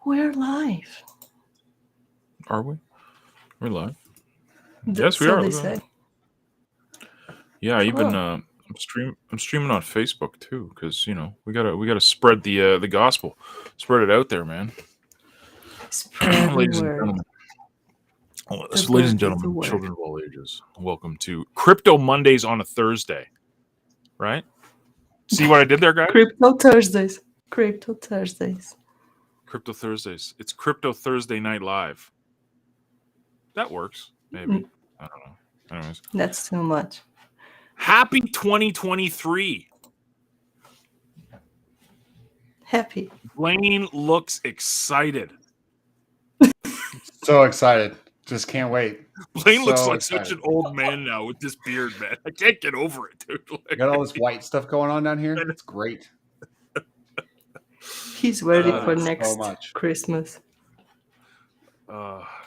We're live. Are we? We're live. Yes, we so are. they say. Yeah, even Oh. I'm streaming on Facebook too, because we gotta spread the gospel, spread it out there, man. Spread the Ladies and word. gentlemen, The ladies and word is the gentlemen, word. children of all ages, welcome to Crypto Mondays on a Thursday. Right? See what I did there, guys? Crypto Thursdays. Crypto Thursdays. Crypto Thursdays. It's Crypto Thursday Night Live. That works, maybe. I don't know. Anyways, That's too much. happy 2023. Happy. Blaine looks excited. So excited. Just can't wait. Blaine looks So like excited. such an old man now with this beard, man. I can't get over it, dude. You got all this white stuff going on down here. It's great. He's ready for So next much. Christmas.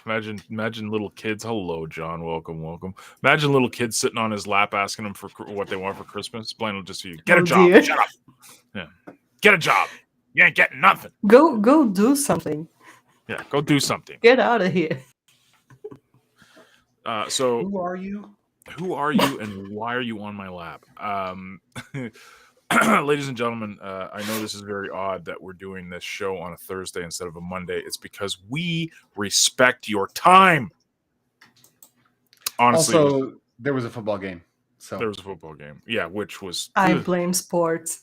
Imagine little kids. Hello, John. Welcome. Imagine little kids sitting on his lap asking him for what they want for Christmas. Blaine will just say, "Get a job. Dear. Shut up. Yeah, get a job. You ain't getting nothing. Go do something. Yeah, go do something. Get out of here. So Who are you? Who are you and why are you on my lap? Ladies and gentlemen, I know this is very odd that we're doing this show on a Thursday instead of a Monday. It's because we respect your time. Honestly, Also, there was a football game. So there was a football game. Yeah, which was I blame sports.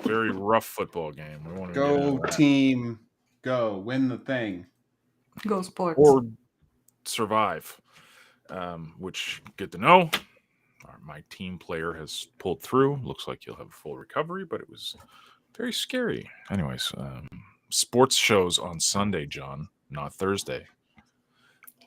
very rough football game. We want to go team, go win the thing. Go sports. Or survive, which good to know. My team player has pulled through. Looks like he'll have a full recovery, but it was very scary. Anyways, sports shows on Sunday, John, not Thursday.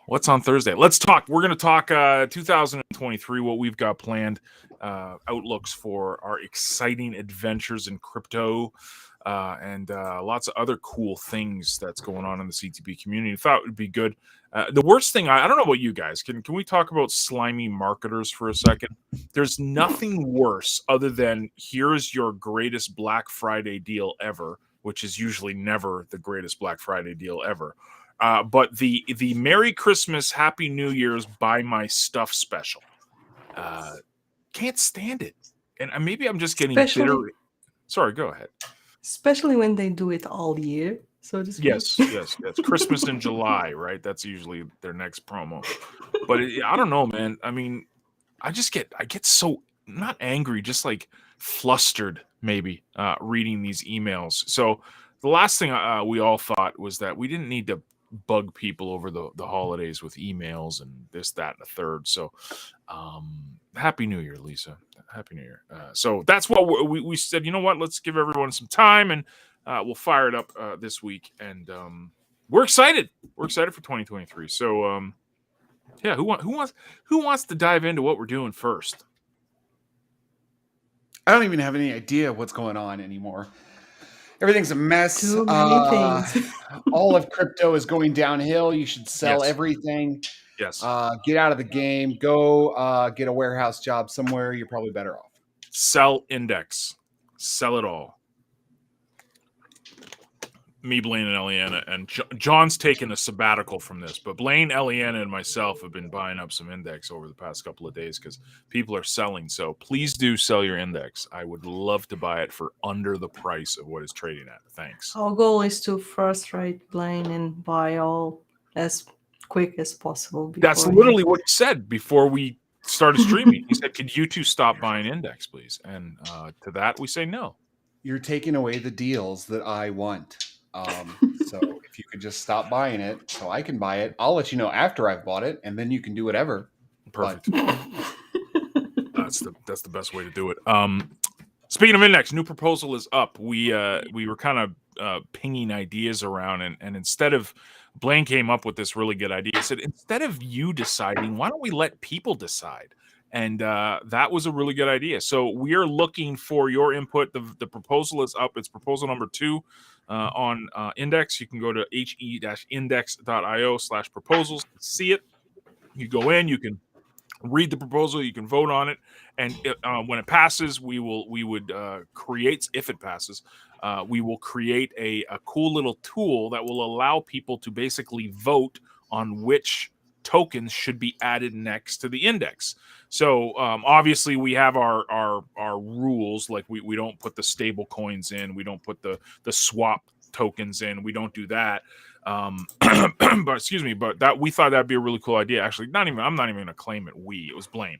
What's on Thursday? Let's talk. We're going to talk 2023, what we've got planned, outlooks for our exciting adventures in crypto, and lots of other cool things that's going on in the CTB community. I thought it would be good. The worst thing, I don't know about you guys. Can we talk about slimy marketers for a second? There's nothing worse other than here's your greatest Black Friday deal ever, which is usually never the greatest Black Friday deal ever. But the Merry Christmas, Happy New Year's, buy my stuff special. Can't stand it. And maybe I'm just getting bitter. Sorry, go ahead. Especially when they do it all year. So to speak. Yes. Christmas in July, right? That's usually their next promo. But I don't know, man. I mean, I get so not angry, just like flustered, maybe reading these emails. So the last thing we all thought was that we didn't need to bug people over the holidays with emails and this, that, and a third. So Happy New Year, Lisa. Happy New Year. So that's what we said. You know what? Let's give everyone some time and we'll fire it up this week. And we're excited. We're excited for 2023. So yeah, who wants to dive into what we're doing first? I don't even have any idea what's going on anymore. Everything's a mess. Too many things. All of crypto is going downhill. You should sell everything. Yes. Get out of the game. Go get a warehouse job somewhere. You're probably better off. Sell index. Sell it all. Me, Blaine, and Eliana, and John's taken a sabbatical from this, but Blaine, Eliana, and myself have been buying up some index over the past couple of days because people are selling. So please do sell your index. I would love to buy it for under the price of what it's trading at. Thanks. Our goal is to frustrate Blaine and buy all as quick as possible. That's literally what he said before we started streaming. He said, "Could you two stop buying index, please?" And to that, we say no. You're taking away the deals that I want. So if you could just stop buying it so I can buy it, I'll let you know after I've bought it, and then you can do whatever. Perfect. That's the best way to do it. Speaking of index, new proposal is up. We were kind of pinging ideas around, and instead of Blaine came up with this really good idea. He said, instead of you deciding, why don't we let people decide? And that was a really good idea. So we are looking for your input. The proposal is up. It's proposal number 2 on Index. You can go to he-index.io/proposals to see it. You go in, you can read the proposal. You can vote on it, and when it passes, we would create. If it passes, we will create a cool little tool that will allow people to basically vote on which tokens should be added next to the index. So obviously we have our rules, like we don't put the stable coins in, we don't put the swap tokens in, we don't do that. But excuse me, but that we thought that'd be a really cool idea. Actually, I'm not even gonna claim it. It was Blaine.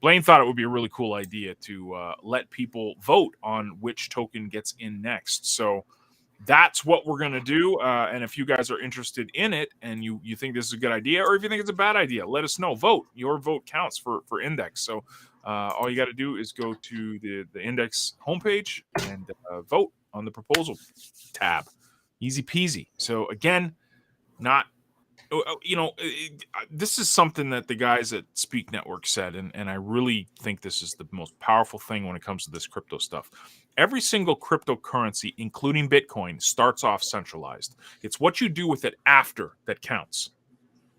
Blaine thought it would be a really cool idea to let people vote on which token gets in next. So that's what we're going to do. And if you guys are interested in it and you think this is a good idea, or if you think it's a bad idea, let us know. Vote. Your vote counts for index. So all you got to do is go to the index homepage and vote on the proposal tab. Easy peasy. So again, not, this is something that the guys at Speak Network said, and I really think this is the most powerful thing when it comes to this crypto stuff. Every single cryptocurrency, including Bitcoin, starts off centralized. It's what you do with it after that counts.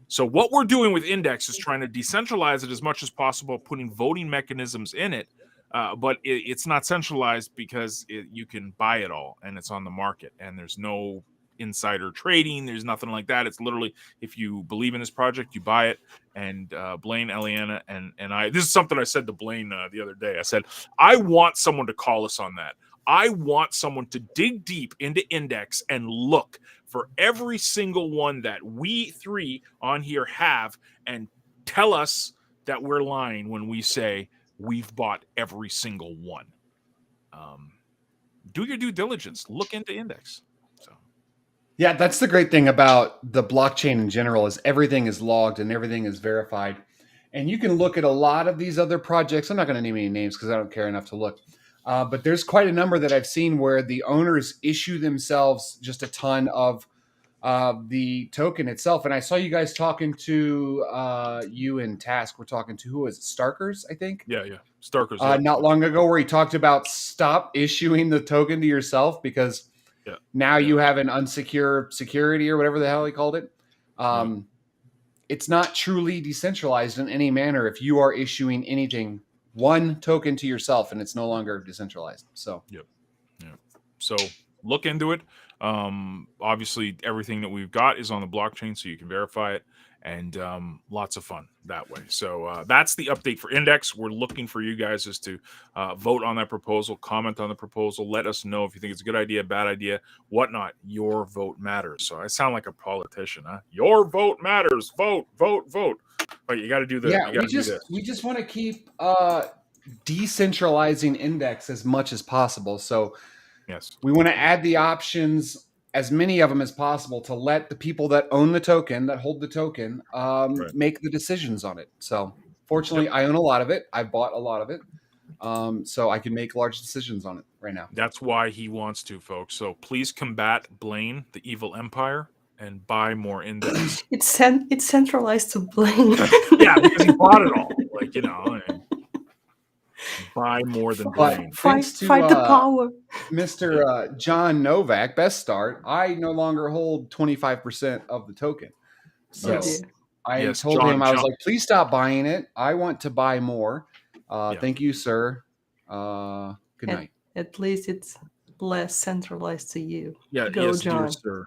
So what we're doing with Index is trying to decentralize it as much as possible, putting voting mechanisms in it, but it's not centralized because you can buy it all, and it's on the market, and there's no insider trading. There's nothing like that. It's literally, if you believe in this project, you buy it. And Blaine, Eliana, and I, this is something I said to Blaine the other day. I said, I want someone to call us on that. I want someone to dig deep into Index and look for every single one that we three on here have and tell us that we're lying when we say we've bought every single one. Do your due diligence. Look into Index. Yeah, that's the great thing about the blockchain in general is everything is logged and everything is verified. And you can look at a lot of these other projects. I'm not going to name any names because I don't care enough to look. But there's quite a number that I've seen where the owners issue themselves just a ton of the token itself. And I saw you guys talking to you and Task. We're talking to, who was it? Starkers, I think. Yeah. Starkers. Not long ago, where he talked about stop issuing the token to yourself because now you have an unsecure security or whatever the hell he called it. It's not truly decentralized in any manner if you are issuing anything, one token to yourself, and it's no longer decentralized. So, So look into it. Obviously, everything that we've got is on the blockchain, so you can verify it, and lots of fun that way. So that's the update for Index. We're looking for you guys as to vote on that proposal, comment on the proposal, let us know if you think it's a good idea, bad idea, whatnot. Your vote matters. So I sound like a politician, huh? Your vote matters. Vote. But you got to do the. Yeah, we just want to keep decentralizing Index as much as possible. So yes, we want to add the options, as many of them as possible, to let the people that own the token, that hold the token, make the decisions on it. So fortunately, I own a lot of it. I bought a lot of it. So I can make large decisions on it right now. That's why he wants to, folks. So please combat Blaine, the evil empire, and buy more Index. It's centralized to Blaine. Yeah, because he bought it all. Like, buy more than Blaine. Fight the power. Mr. John Novak, Best Start, I no longer hold 25% of the token. So I told him, I was like, please stop buying it. I want to buy more. Thank you, sir. Good night. At least it's less centralized to you. Yeah, Go, John. Dear sir.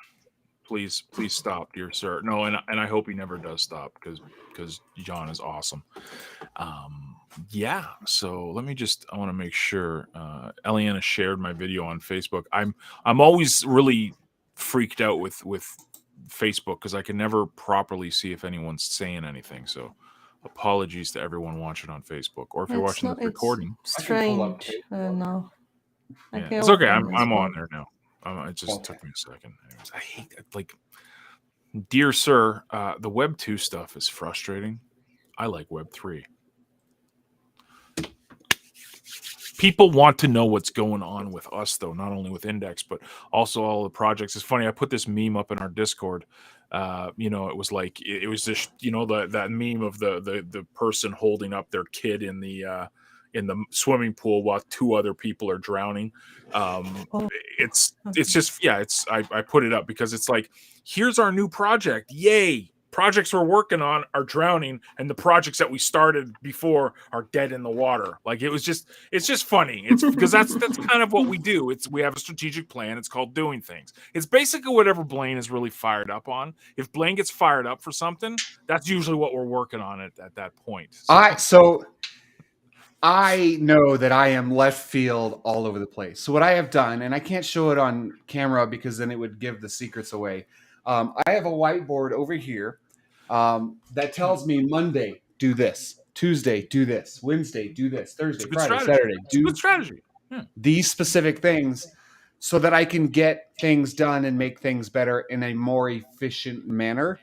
Please stop, dear sir. No, and I hope he never does stop because John is awesome. So let me I want to make sure Eliana shared my video on Facebook. I'm always really freaked out with Facebook because I can never properly see if anyone's saying anything. So apologies to everyone watching on Facebook, or if you're watching this recording. Strange. No. It's okay. I'm on there now. It just took me a second. Anyways, I hate that. Like, dear sir, the Web 2 stuff is frustrating. I like Web 3. People want to know what's going on with us, though, not only with Index, but also all the projects. It's funny. I put this meme up in our Discord. It was like it was this, that meme of the person holding up their kid in the swimming pool while two other people are drowning. It's just, I put it up because it's like, here's our new project. Yay. projects we're working on are drowning, and the projects that we started before are dead in the water. Like it's just funny. It's because that's kind of what we do. We have a strategic plan. It's called doing things. It's basically whatever Blaine is really fired up on. If Blaine gets fired up for something, that's usually what we're working on at that point. So I know that I am left field all over the place. So what I have done, and I can't show it on camera because then it would give the secrets away. I have a whiteboard over here that tells me Monday, do this. Tuesday, do this. Wednesday, do this. Thursday, Friday, Saturday, do good strategy. These specific things so that I can get things done and make things better in a more efficient manner.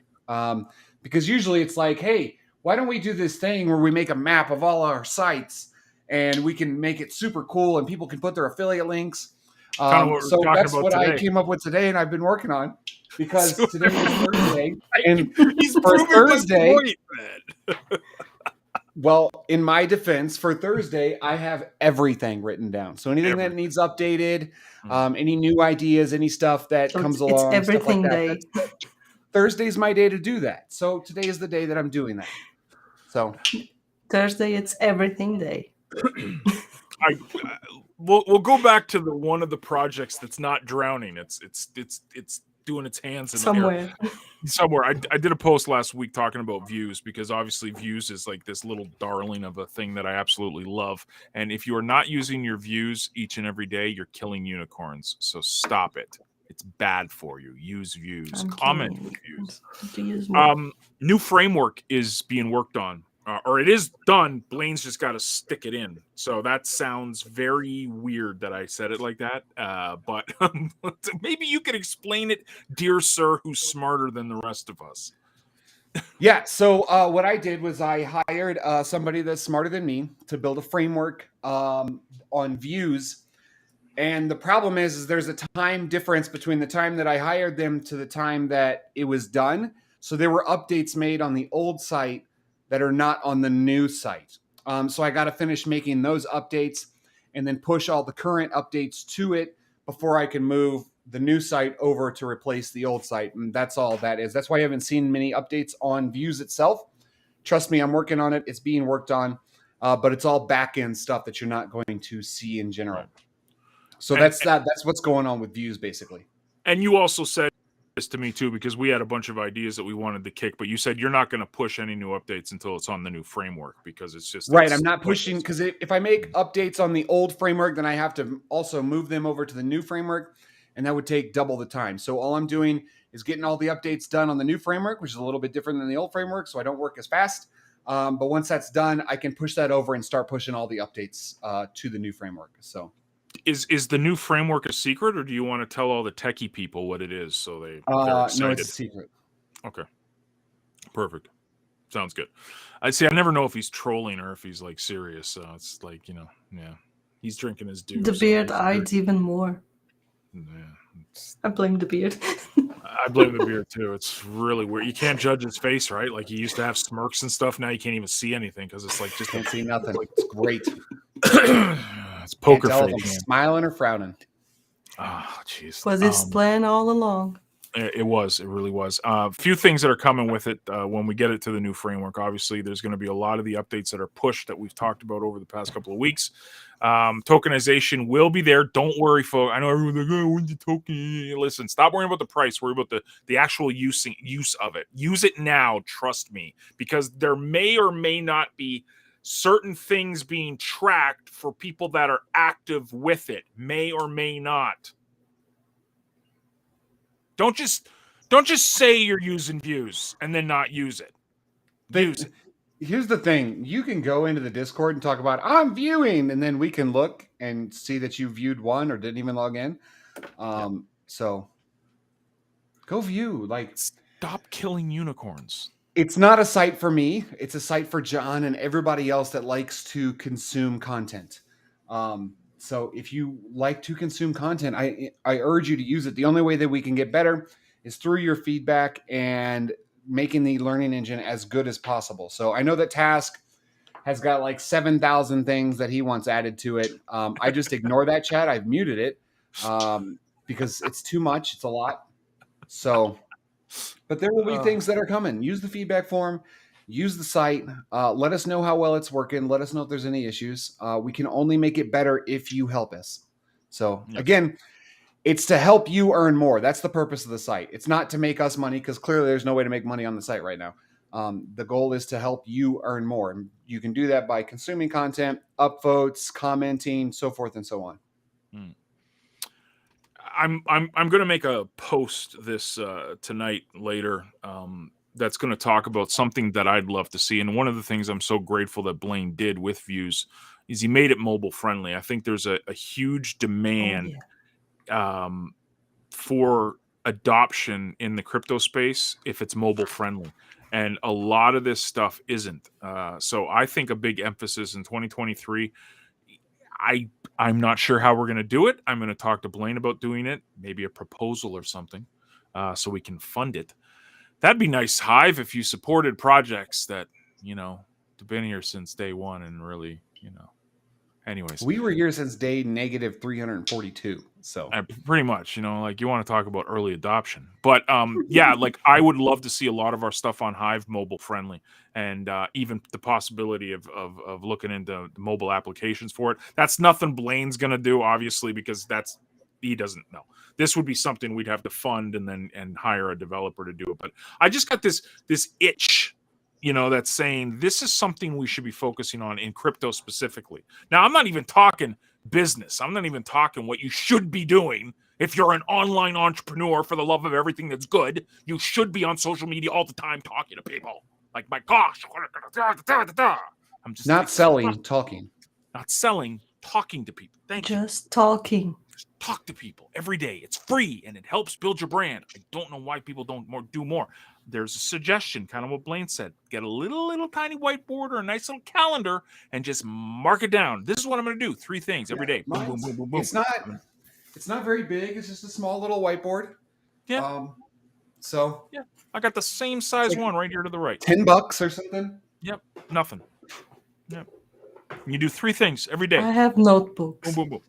Because usually it's like, hey, why don't we do this thing where we make a map of all our sites and we can make it super cool and people can put their affiliate links. So that's what I came up with today and I've been working on because today is Thursday. And for Thursday, well, in my defense, for Thursday, I have everything written down. So anything that needs updated, any new ideas, any stuff that comes along. It's everything day. Thursday's my day to do that. So today is the day that I'm doing that. So Thursday, it's everything day. We'll go back to one of the projects that's not drowning. It's doing its hands in somewhere. Somewhere. I did a post last week talking about views because obviously views is like this little darling of a thing that I absolutely love. And if you are not using your views each and every day, you're killing unicorns. So stop it. It's bad for you. Use views. Comment with views. New framework is being worked on. Or it is done. Blaine's just got to stick it in. So that sounds very weird that I said it like that. But maybe you could explain it, dear sir, who's smarter than the rest of us. Yeah. So what I did was I hired somebody that's smarter than me to build a framework on views. And the problem is there's a time difference between the time that I hired them to the time that it was done. So there were updates made on the old site that are not on the new site. So I got to finish making those updates and then push all the current updates to it before I can move the new site over to replace the old site. And that's all that is. That's why I haven't seen many updates on views itself. Trust me, I'm working on it. It's being worked on, but it's all back-end stuff that you're not going to see in general. So that's what's going on with views, basically. And you also said this to me too, because we had a bunch of ideas that we wanted to kick, but you said you're not going to push any new updates until it's on the new framework because it's just right. I'm not pushing because if I make updates on the old framework, then I have to also move them over to the new framework, and that would take double the time. So all I'm doing is getting all the updates done on the new framework, which is a little bit different than the old framework, so I don't work as fast. But once that's done, I can push that over and start pushing all the updates to the new framework. So. Is the new framework a secret, or do you want to tell all the techie people what it is so they're excited? No, it's a secret. Okay, perfect. Sounds good. I never know if he's trolling or if he's like serious. So it's like he's drinking his dues. The beard hides even more. Yeah, I blame the beard. I blame the beard too. It's really weird. You can't judge his face, right? Like he used to have smirks and stuff. Now you can't even see anything because it's like just can't see nothing. It's great. It's poker face. If I'm smiling or frowning. Oh, jeez. Was his plan all along? It was. It really was. A few things that are coming with it when we get it to the new framework. Obviously, there's going to be a lot of the updates that are pushed that we've talked about over the past couple of weeks. Tokenization will be there. Don't worry, folks. I know everyone's like, oh, when's the token? Listen, stop worrying about the price. Worry about the actual use of it. Use it now. Trust me, because there may or may not be certain things being tracked for people that are active with it. May or may not. Don't just say you're using views and then not use it. Use it. Here's the thing. You can go into the Discord and talk about, I'm viewing, and then we can look and see that you viewed one or didn't even log in. So go view. Like, stop killing unicorns. It's not a site for me. It's a site for John and everybody else that likes to consume content. So if you like to consume content, I urge you to use it. The only way that we can get better is through your feedback and making the learning engine as good as possible. So I know that Task has got like 7,000 things that he wants added to it. I just ignore that chat. I've muted it because it's too much. It's a lot. So But there will be things that are coming. Use the feedback form, use the site. Let us know how well it's working. Let us know if there's any issues. We can only make it better if you help us. So Yes. again, it's to help you earn more. That's the purpose of the site. It's not to make us money, because clearly there's no way to make money on the site right now. The goal is to help you earn more. And you can do that by consuming content, upvotes, commenting, so forth and so on. I'm going to make a post this tonight later that's going to talk about something that I'd love to see. And one of the things I'm so grateful that Blaine did with Views is he made it mobile friendly. I think there's a huge demand for adoption in the crypto space if it's mobile friendly. And a lot of this stuff isn't. So I think a big emphasis in 2023, I'm not sure how we're going to do it. I'm going to talk to Blaine about doing it, maybe a proposal or something, so we can fund it. That'd be nice, Hive, if you supported projects that, have been here since day one and really, anyways. We were here since day negative 342. So pretty much, you want to talk about early adoption. But yeah, I would love to see a lot of our stuff on Hive mobile friendly, and even the possibility of looking into the mobile applications for it. That's nothing Blaine's going to do, obviously, because he doesn't know. This would be something we'd have to fund and hire a developer to do it. But I just got this itch, that's saying this is something we should be focusing on in crypto specifically. Now, I'm not even talking business. I'm not even talking what you should be doing. If you're an online entrepreneur, for the love of everything that's good, you should be on social media all the time talking to people. Like, my gosh. I'm just not selling, talking. Not selling, talking to people. Just talking. Just talk to people every day. It's free and it helps build your brand. I don't know why people don't do more. There's a suggestion, kind of what Blaine said. Get a little tiny whiteboard or a nice little calendar and just mark it down. This is what I'm going to do. 3 things every day. Boom, boom, boom, boom, boom. It's not very big. It's just a small little whiteboard. Yeah. So yeah, I got the same size one right here to the right. $10 or something. Yep. Nothing. Yep. You do 3 things every day. I have notebooks. Boom, boom, boom.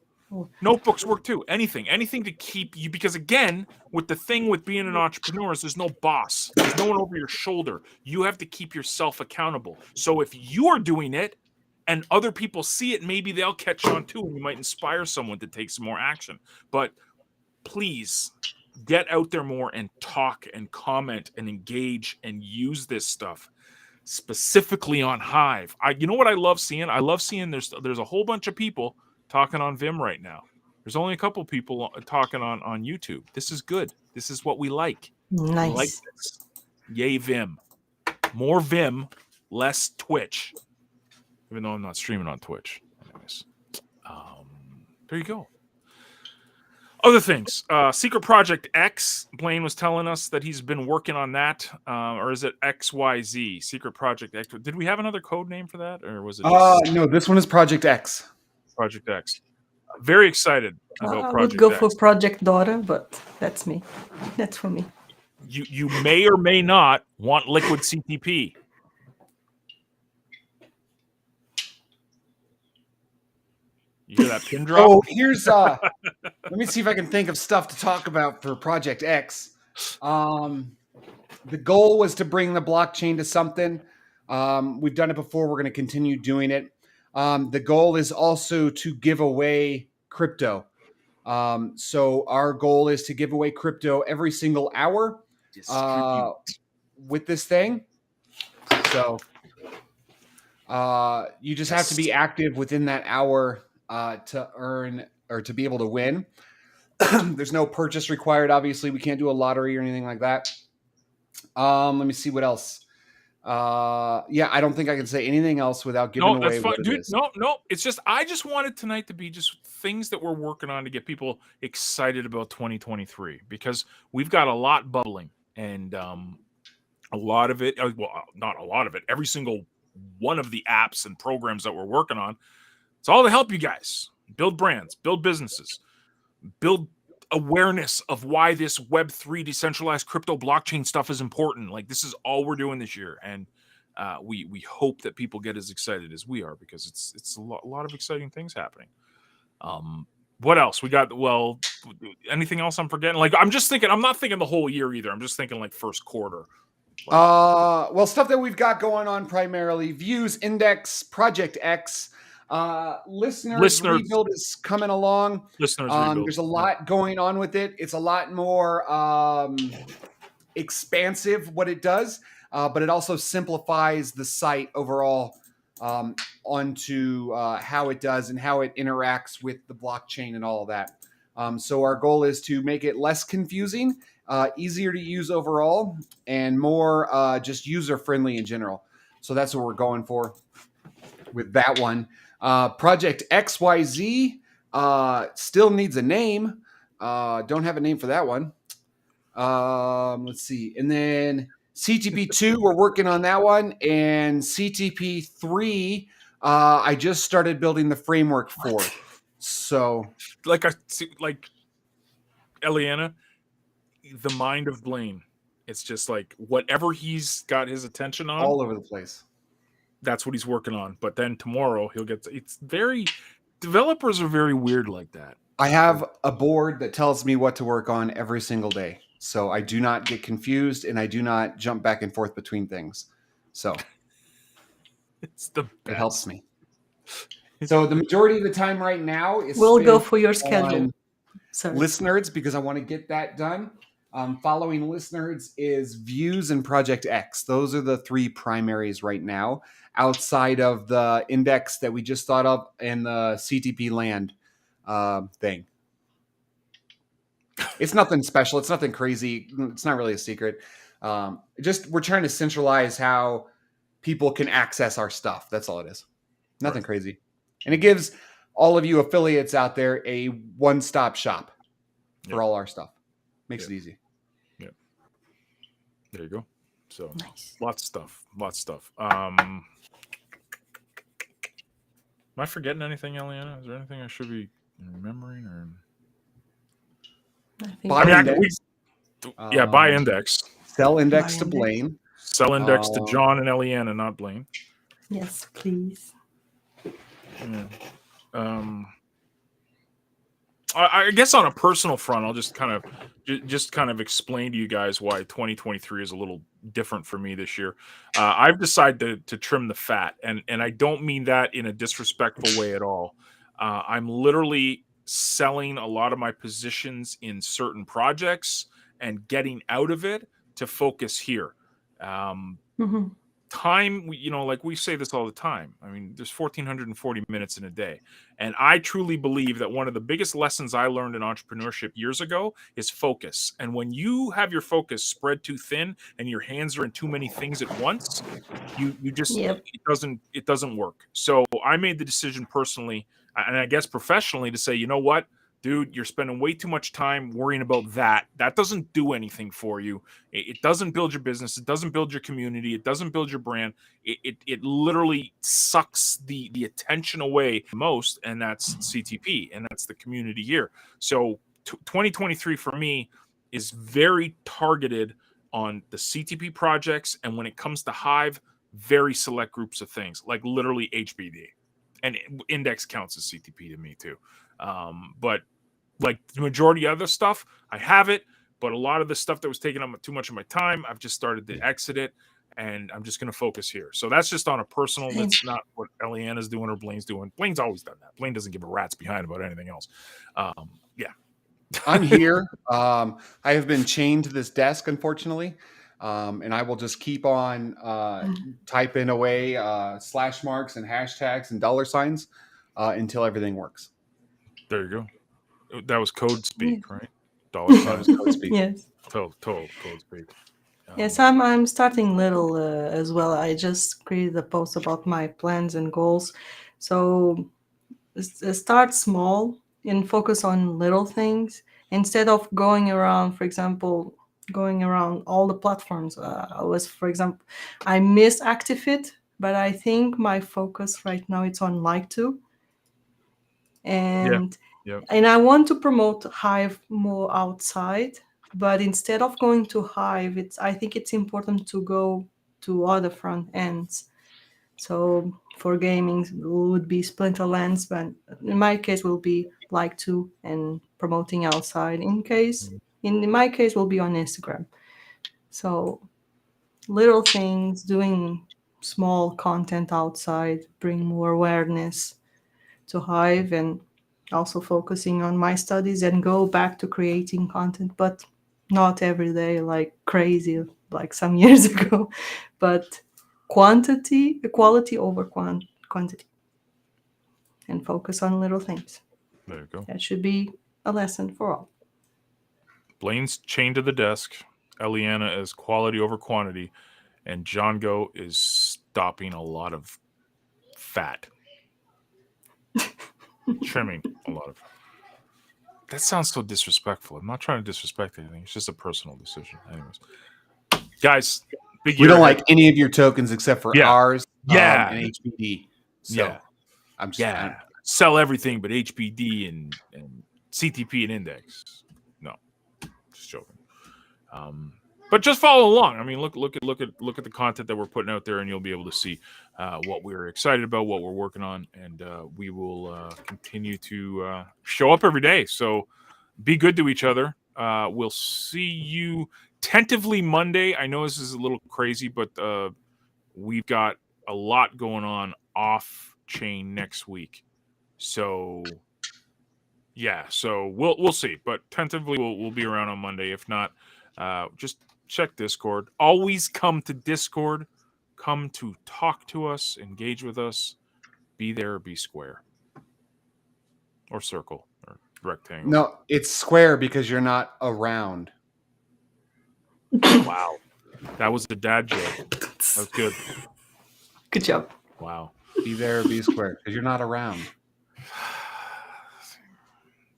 Notebooks work too. Anything to keep you, because again, with the thing with being an entrepreneur is there's no boss. There's no one over your shoulder. You have to keep yourself accountable. So if you are doing it and other people see it, maybe they'll catch on too, and you might inspire someone to take some more action. But please get out there more and talk and comment and engage and use this stuff specifically on Hive. You know what I love seeing? I love seeing there's a whole bunch of people talking on Vim right now. There's only a couple people talking on YouTube. This is good. This is what we like. Nice. We like this. Yay, Vim. More Vim, less Twitch. Even though I'm not streaming on Twitch. Anyways. There you go. Other things. Secret Project X. Blaine was telling us that he's been working on that. Or is it XYZ? Secret Project X. Did we have another code name for that? Or was it no, this one is Project X. Project X. Very excited about Project X. I would go for Project Daughter, but that's me. That's for me. You may or may not want liquid CTP. You hear that pin drop? Oh, here's let me see if I can think of stuff to talk about for Project X. The goal was to bring the blockchain to something. We've done it before. We're going to continue doing it. The goal is also to give away crypto. So our goal is to give away crypto every single hour with this thing. So you just have to be active within that hour to earn or to be able to win. There's no purchase required. Obviously, we can't do a lottery or anything like that. Let me see what else. Yeah, I don't think I can say anything else without giving away what it is. No. It's just I just wanted tonight to be just things that we're working on to get people excited about 2023, because we've got a lot bubbling, and a lot of it, well, not a lot of it, every single one of the apps and programs that we're working on, it's all to help you guys build brands, build businesses, build awareness of why this Web3 decentralized crypto blockchain stuff is important. Like, this is all we're doing this year, and we hope that people get as excited as we are, because it's a lot of exciting things happening. What else we got? Well, anything else I'm forgetting? Like, I'm just thinking. I'm not thinking the whole year either. I'm just thinking like first quarter. Well, stuff that we've got going on primarily: Views, Index, Project X. Listeners rebuild is coming along. Listeners rebuild. There's a lot going on with it. It's a lot more expansive what it does, but it also simplifies the site overall onto how it does and how it interacts with the blockchain and all of that. So our goal is to make it less confusing, easier to use overall, and more just user-friendly in general. So that's what we're going for with that one. Project XYZ still needs a name. Don't have a name for that one. Let's see. And then CTP2, we're working on that one. And CTP3, I just started building the framework for. So, like Eliana, the mind of Blaine. It's just like whatever he's got his attention on, all over the place. That's what he's working on. But then tomorrow he'll get. It's very. Developers are very weird like that. I have a board that tells me what to work on every single day. So I do not get confused and I do not jump back and forth between things. So it's the best. It helps me. So the majority of the time right now is we'll go for your schedule. Listeners, because I want to get that done. Following Listeners is Views and Project X. Those are the three primaries right now, outside of the Index that we just thought of and the CTP land thing. It's nothing special. It's nothing crazy. It's not really a secret. Just we're trying to centralize how people can access our stuff. That's all it is. Nothing crazy. And it gives all of you affiliates out there a one-stop shop for all our stuff. Makes it easy. Yeah. There you go. So nice. Lots of stuff. Am I forgetting anything, Eliana? Is there anything I should be remembering? Or buy Index. Sell Index to Blaine. Sell Index to John and Eliana, not Blaine. Yes, please. Yeah. I guess on a personal front, I'll just kind of explain to you guys why 2023 is a little different for me this year. I've decided to trim the fat, and I don't mean that in a disrespectful way at all. I'm literally selling a lot of my positions in certain projects and getting out of it to focus here. Time, like we say this all the time. I mean, there's 1,440 minutes in a day. And I truly believe that one of the biggest lessons I learned in entrepreneurship years ago is focus. And when you have your focus spread too thin and your hands are in too many things at once, you just, it doesn't work. So I made the decision personally, and I guess professionally, to say, you know what? Dude, you're spending way too much time worrying about that. That doesn't do anything for you. It doesn't build your business. It doesn't build your community. It doesn't build your brand. It literally sucks the attention away most, and that's CTP, and that's the community here. So 2023 for me is very targeted on the CTP projects, and when it comes to Hive, very select groups of things, like literally HBD. And Index counts as CTP to me too. But like the majority of other stuff, I have it. But a lot of the stuff that was taking up too much of my time, I've just started to exit it, and I'm just going to focus here. So that's just on a personal. That's not what Eliana's doing or Blaine's doing. Blaine's always done that. Blaine doesn't give a rat's behind about anything else. I'm here. I have been chained to this desk, unfortunately. And I will just keep on typing away slash marks and hashtags and dollar signs until everything works. There you go. That was code speak, right? Dollar signs, code speak. Yes. Total code speak. Yes, I'm starting little as well. I just created a post about my plans and goals. So start small and focus on little things instead of going around, for example, going around all the platforms. I miss ActiveFit, but I think my focus right now it's on Like2. And I want to promote Hive more outside, but instead of going to Hive, I think it's important to go to other front ends. So for gaming, it would be Splinterlands, but in my case, will be like to and promoting outside. In my case, will be on Instagram. So little things, doing small content outside, bring more awareness to Hive, and also focusing on my studies and go back to creating content, but not every day like crazy like some years ago, but quality over quantity, and focus on little things. There you go. That should be a lesson for all. Blaine's chained to the desk. Eliana is quality over quantity. And John Go is stopping a lot of fat. Trimming a lot of. That sounds so disrespectful. I'm not trying to disrespect anything. It's just a personal decision. Anyways. Guys, big We year don't ahead. like any of your tokens except for Yeah. ours Yeah. and HBD. So Yeah. I'm just, Yeah. Sell everything but HBD and CTP and index. No. Just joking. But just follow along. I mean, look at the content that we're putting out there, and you'll be able to see what we're excited about, what we're working on, and we will continue to show up every day. So be good to each other. We'll see you tentatively Monday. I know this is a little crazy, but we've got a lot going on off chain next week. So yeah, so we'll see. But tentatively we'll be around on Monday. If not, just check Discord. Always come to Discord. Come to talk to us, engage with us. Be there, be square. Or circle or rectangle. no, it's square because you're not around. Wow. That was the dad joke. That was good. Good job. Wow. Be there, be square because you're not around.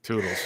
Toodles.